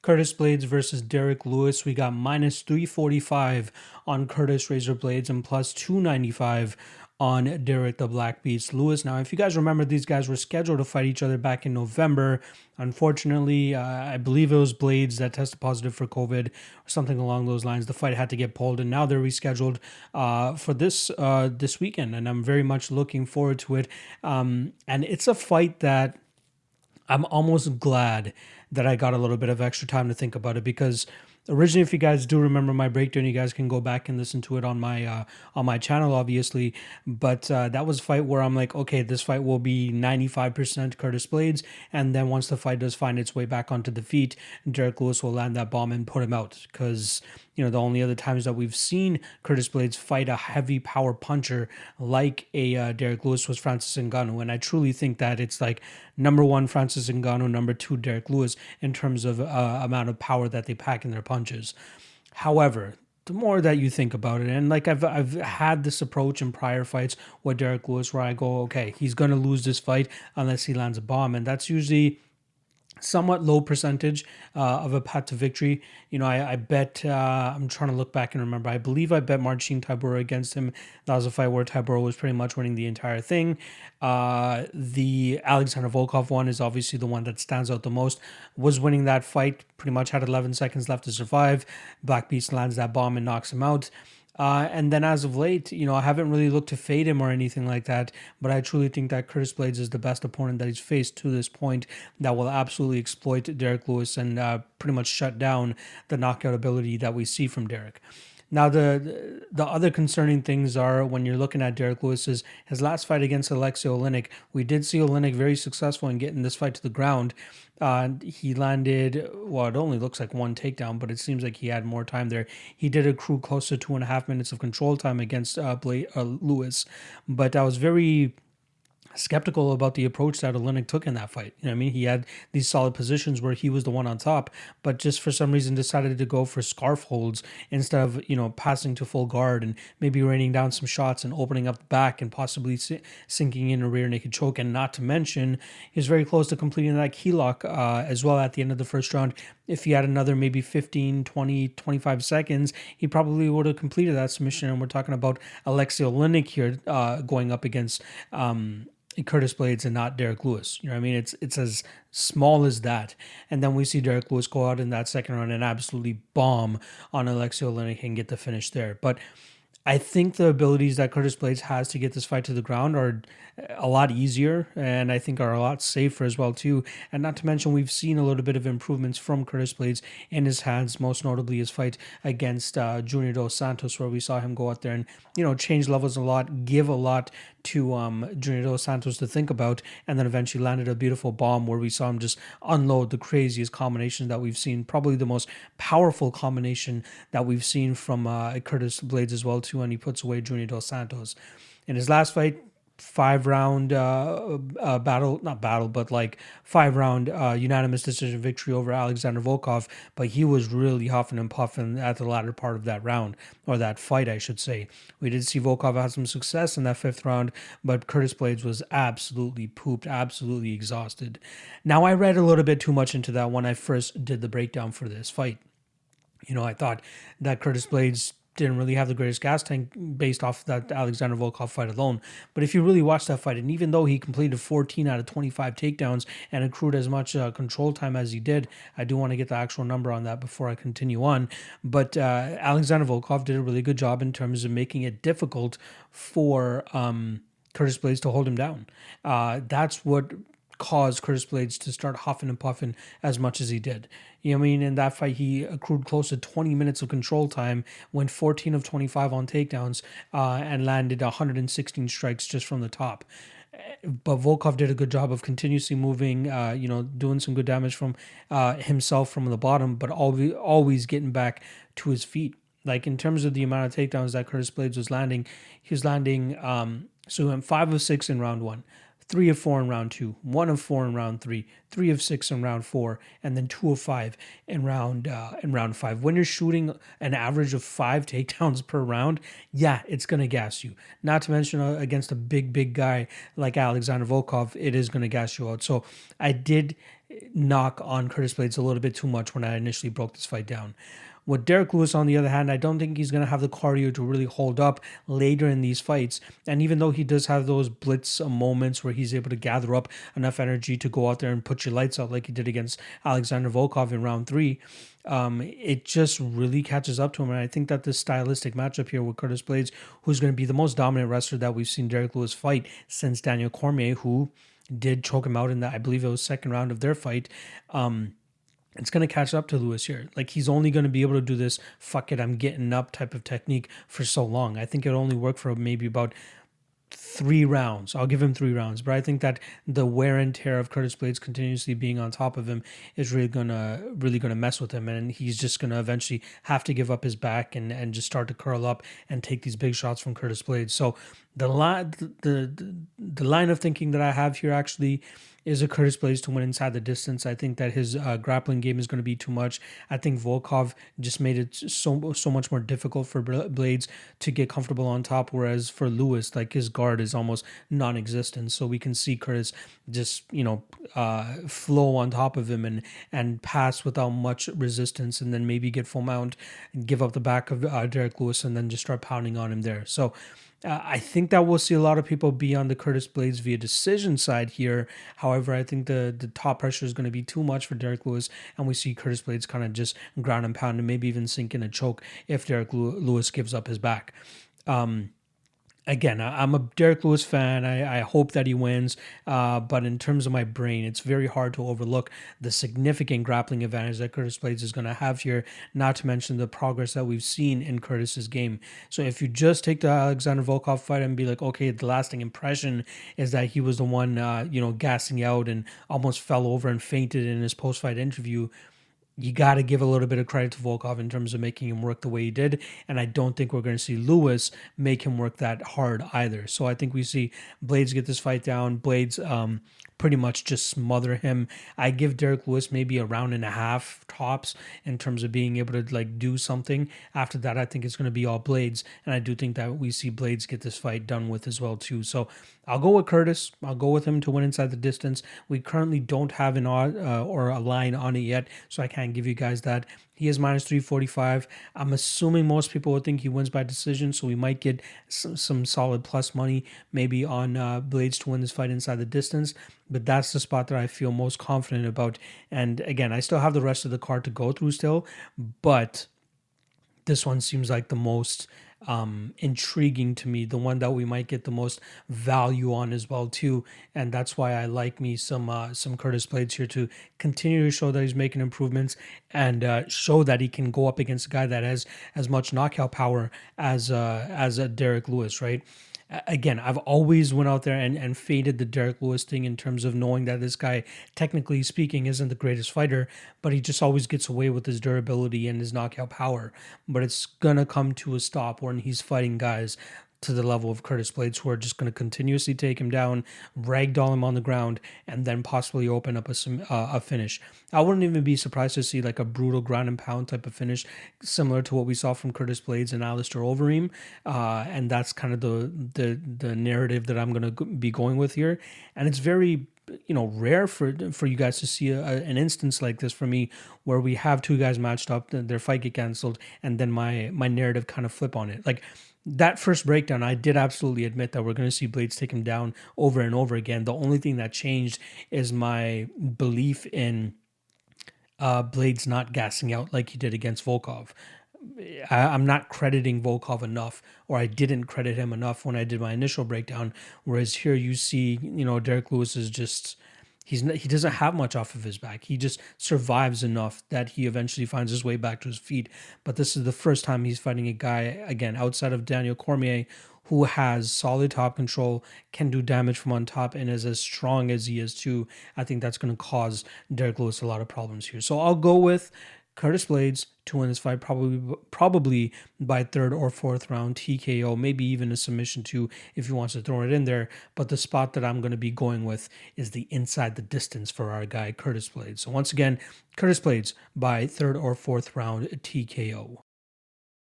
Curtis Blaydes versus Derrick Lewis. We got minus 345 on Curtis Razor Blaydes and plus 295 on Derrick the Black Beast Lewis. Now, if you guys remember, these guys were scheduled to fight each other back in November. Unfortunately, I believe it was Blaydes that tested positive for COVID or something along those lines. The fight had to get pulled, and now they're rescheduled for this weekend, and I'm very much looking forward to it. And it's a fight that I'm almost glad that I got a little bit of extra time to think about it, because originally, if you guys do remember my breakdown, you guys can go back and listen to it on my channel, obviously. But that was a fight where I'm like, okay, this fight will be 95% Curtis Blaydes, and then once the fight does find its way back onto the feet, Derrick Lewis will land that bomb and put him out. Because the only other times that we've seen Curtis Blaydes fight a heavy power puncher like a Derrick Lewis was Francis Ngannou, and I truly think that it's like number one Francis Ngannou, number two Derrick Lewis in terms of amount of power that they pack in their punches. However, the more that you think about it, and like I've had this approach in prior fights with Derrick Lewis where I go, okay, he's gonna lose this fight unless he lands a bomb, and that's usually somewhat low percentage of a path to victory. I bet, I'm trying to look back and remember, I believe I bet Marcin Tybura against him. That was a fight where Tybura was pretty much winning the entire thing. The Alexander Volkov one is obviously the one that stands out the most. Was winning that fight, pretty much had 11 seconds left to survive. Black Beast lands that bomb and knocks him out. And then as of late, I haven't really looked to fade him or anything like that, but I truly think that Curtis Blaydes is the best opponent that he's faced to this point that will absolutely exploit Derrick Lewis and pretty much shut down the knockout ability that we see from Derrick. Now, the other concerning things are when you're looking at Derrick Lewis's his last fight against Alexei Oleinik. We did see Oleinik very successful in getting this fight to the ground. He landed, well, it only looks like one takedown, but it seems like he had more time there. He did accrue close to 2.5 minutes of control time against Lewis, but I was very skeptical about the approach that Oleinik took in that fight. He had these solid positions where he was the one on top, but just for some reason decided to go for scarf holds instead of, passing to full guard and maybe raining down some shots and opening up the back and possibly sinking in a rear naked choke. And not to mention, he was very close to completing that key lock as well at the end of the first round. If he had another maybe 15, 20, 25 seconds, he probably would have completed that submission. And we're talking about Alexei Oleinik here going up against Curtis Blaydes and not Derrick Lewis. It's as small as that. And then we see Derrick Lewis go out in that second round and absolutely bomb on Alexei Oleinik and get the finish there. But I think the abilities that Curtis Blaydes has to get this fight to the ground are a lot easier, and I think are a lot safer as well too. And not to mention, we've seen a little bit of improvements from Curtis Blaydes in his hands, most notably his fight against Junior Dos Santos, where we saw him go out there and change levels a lot, give a lot to Junior Dos Santos to think about, and then eventually landed a beautiful bomb where we saw him just unload the craziest combination that we've seen, probably the most powerful combination that we've seen from Curtis Blaydes as well too, and he puts away Junior Dos Santos. In his last fight, 5-round unanimous decision victory over Alexander Volkov, but he was really huffing and puffing at the latter part of that round, or that fight, I should say. We did see Volkov have some success in that 5th round, but Curtis Blaydes was absolutely pooped, absolutely exhausted. Now, I read a little bit too much into that when I first did the breakdown for this fight. I thought that Curtis Blaydes didn't really have the greatest gas tank based off that Alexander Volkov fight alone. But if you really watch that fight, and even though he completed 14 out of 25 takedowns and accrued as much control time as he did, I do want to get the actual number on that before I continue on. But Alexander Volkov did a really good job in terms of making it difficult for Curtis Blaydes to hold him down. That's what caused Curtis Blaydes to start huffing and puffing as much as he did. In that fight, he accrued close to 20 minutes of control time, went 14 of 25 on takedowns, and landed 116 strikes just from the top. But Volkov did a good job of continuously moving, doing some good damage from himself from the bottom, but always getting back to his feet. Like, in terms of the amount of takedowns that Curtis Blaydes was landing, he was landing, so he went 5 of 6 in round 1. 3 of 4 in round 2, 1 of 4 in round 3, 3 of 6 in round 4, and then 2 of 5 in round 5. When you're shooting an average of 5 takedowns per round, yeah, it's going to gas you. Not to mention against a big guy like Alexander Volkov, it is going to gas you out. So I did knock on Curtis Blaydes a little bit too much when I initially broke this fight down. With Derrick Lewis, on the other hand, I don't think he's going to have the cardio to really hold up later in these fights. And even though he does have those blitz moments where he's able to gather up enough energy to go out there and put your lights out like he did against Alexander Volkov in round 3, it just really catches up to him. And I think that this stylistic matchup here with Curtis Blaydes, who's going to be the most dominant wrestler that we've seen Derrick Lewis fight since Daniel Cormier, who did choke him out in the, I believe it was second round of their fight. It's going to catch up to Lewis here. Like, he's only going to be able to do this, fuck it, I'm getting up type of technique for so long. I think it'll only work for maybe about 3 rounds. I'll give him 3 rounds, but I think that the wear and tear of Curtis Blaydes continuously being on top of him is really gonna mess with him, and he's just gonna eventually have to give up his back and just start to curl up and take these big shots from Curtis Blaydes. So the line of thinking that I have here actually is a Curtis Blaydes to win inside the distance. I think that his grappling game is going to be too much. I think Volkov just made it so much more difficult for Blaydes to get comfortable on top, whereas for Lewis, like, his guard is almost non-existent. So we can see Curtis just, flow on top of him and pass without much resistance, and then maybe get full mount and give up the back of Derrick Lewis and then just start pounding on him there. So I think that we'll see a lot of people be on the Curtis Blaydes via decision side here. However, I think the top pressure is going to be too much for Derrick Lewis, and we see Curtis Blaydes kind of just ground and pound and maybe even sink in a choke if Derrick Lewis gives up his back. Again, I'm a Derrick Lewis fan. I hope that he wins. But in terms of my brain, it's very hard to overlook the significant grappling advantage that Curtis Blaydes is going to have here, not to mention the progress that we've seen in Curtis's game. So if you just take the Alexander Volkov fight and be like, okay, the lasting impression is that he was the one, gassing out and almost fell over and fainted in his post-fight interview, you got to give a little bit of credit to Volkov in terms of making him work the way he did. And I don't think we're going to see Lewis make him work that hard either. So I think we see Blaydes get this fight down. Blaydes pretty much just smother him. I give Derrick Lewis maybe a round and a half tops in terms of being able to do something. After that, I think it's going to be all Blaydes. And I do think that we see Blaydes get this fight done with as well too. So I'll go with Curtis. I'll go with him to win inside the distance. We currently don't have an odd or a line on it yet, so I can't give you guys that. He is minus 345. I'm assuming most people would think he wins by decision, so we might get some solid plus money maybe on Blaydes to win this fight inside the distance. But that's the spot that I feel most confident about. And again, I still have the rest of the card to go through still, but this one seems like the most intriguing to me, the one that we might get the most value on as well too, and that's why I like me some Curtis Blaydes here to continue to show that he's making improvements and show that he can go up against a guy that has as much knockout power as a Derrick Lewis, right? Again, I've always went out there and faded the Derrick Lewis thing in terms of knowing that this guy, technically speaking, isn't the greatest fighter, but he just always gets away with his durability and his knockout power. But it's going to come to a stop when he's fighting guys to the level of Curtis Blaydes, who are just going to continuously take him down, ragdoll him on the ground, and then possibly open up a finish. I wouldn't even be surprised to see like a brutal ground and pound type of finish, similar to what we saw from Curtis Blaydes and Alistair Overeem, and that's kind of the narrative that I'm going to be going with here. And it's very rare for you guys to see an instance like this for me, where we have two guys matched up, their fight get canceled, and then my narrative kind of flip on it. Like, that first breakdown, I did absolutely admit that we're going to see Blaydes take him down over and over again. The only thing that changed is my belief in Blaydes not gassing out like he did against Volkov. I'm not crediting Volkov enough, or I didn't credit him enough when I did my initial breakdown. Whereas here you see, Derrick Lewis is just... he doesn't have much off of his back. He just survives enough that he eventually finds his way back to his feet. But this is the first time he's fighting a guy, again, outside of Daniel Cormier, who has solid top control, can do damage from on top, and is as strong as he is too. I think that's going to cause Derrick Lewis a lot of problems here. So I'll go with Curtis Blaydes to win this fight, probably by third or fourth round TKO, maybe even a submission too if he wants to throw it in there. But the spot that I'm going to be going with is the inside the distance for our guy Curtis Blaydes. So once again, Curtis Blaydes by third or fourth round TKO.